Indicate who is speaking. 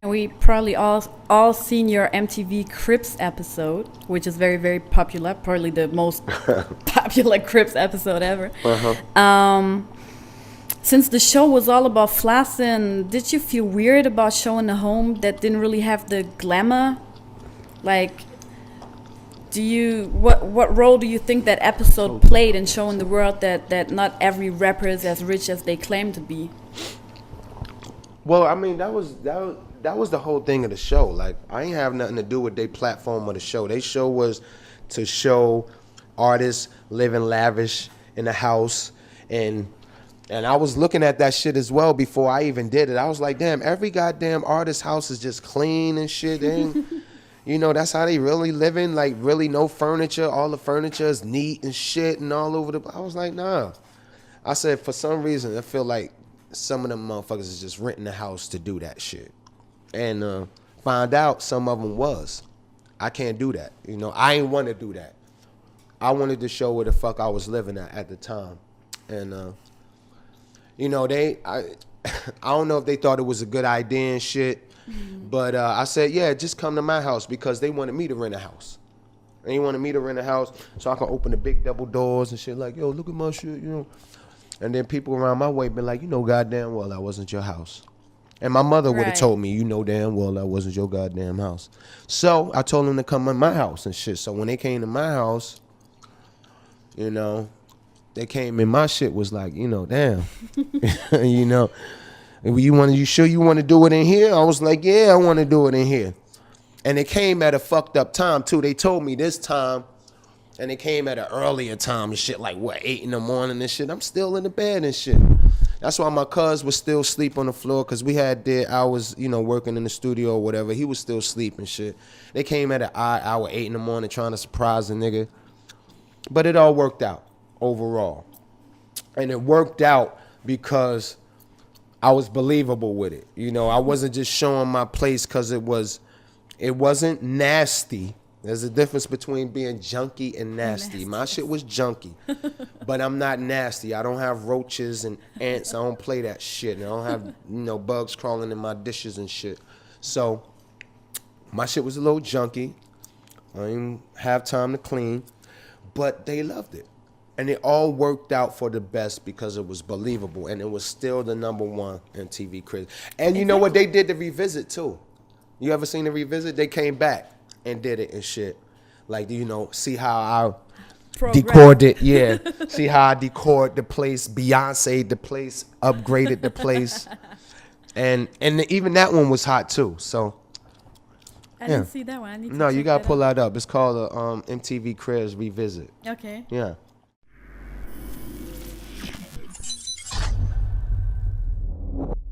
Speaker 1: We probably all seen your MTV Cribs episode, which is very, very popular. Probably the most popular Cribs episode ever. Since the show was all about flossing, did you feel weird about showing a home that didn't really have the glamour? Like, what role do you think that episode played in showing the world that not every rapper is as rich as they claim to be?
Speaker 2: Well, I mean, that was the whole thing of the show. Like, I ain't have nothing to do with their platform of the show. Their show was to show artists living lavish in a house, and I was looking at that shit as well before I even did it. I was like, damn, every goddamn artist house is just clean and shit. And, you know, that's how they really living. Like, really no furniture. All the furniture is neat and shit and all over the. I was like, nah. I said, for some reason, I feel like some of them motherfuckers is just renting a house to do that shit. And find out some of them was. I can't do that. You know, I ain't want to do that. I wanted to show where the fuck I was living at the time. And, you know, I don't know if they thought it was a good idea and shit. But I said, yeah, just come to my house, because they wanted me to rent a house. They wanted me to rent a house so I can open the big double doors and shit like, yo, look at my shit, you know. And then people around my way been like, you know goddamn well that wasn't your house. And my mother would have told me, you know damn well that wasn't your goddamn house. So I told them to come in my house and shit. So when they came to my house, you know, they came in my shit was like, you know, damn. You know, you sure you want to do it in here? I was like, yeah, I want to do it in here. And it came at a fucked up time too. They told me this time. And it came at an earlier time and shit, like, what, 8 in the morning and shit. I'm still in the bed and shit. That's why my cuz was still asleep on the floor, because we had I was, you know, working in the studio or whatever. He was still asleep and shit. They came at an odd hour, 8 in the morning, trying to surprise the nigga. But it all worked out overall. And it worked out because I was believable with it. You know, I wasn't just showing my place because it wasn't nasty. There's a difference between being junky and nasty. My shit was junky, but I'm not nasty. I don't have roaches and ants. I don't play that shit. And I don't have, you know, bugs crawling in my dishes and shit. So my shit was a little junky. I didn't have time to clean, but they loved it. And it all worked out for the best because it was believable, and it was still the #1 MTV Cribs. And you know what? They did the revisit too. You ever seen the revisit? They came back and did it and shit. Like, you know, see how I decored it. Yeah. See how I decored the place, Beyonce the place, upgraded the place. And even that one was hot too. So
Speaker 1: I didn't see that one. I need to
Speaker 2: No, you gotta
Speaker 1: that
Speaker 2: pull
Speaker 1: out.
Speaker 2: that up. It's called MTV Cribs Revisit.
Speaker 1: Okay.
Speaker 2: Yeah.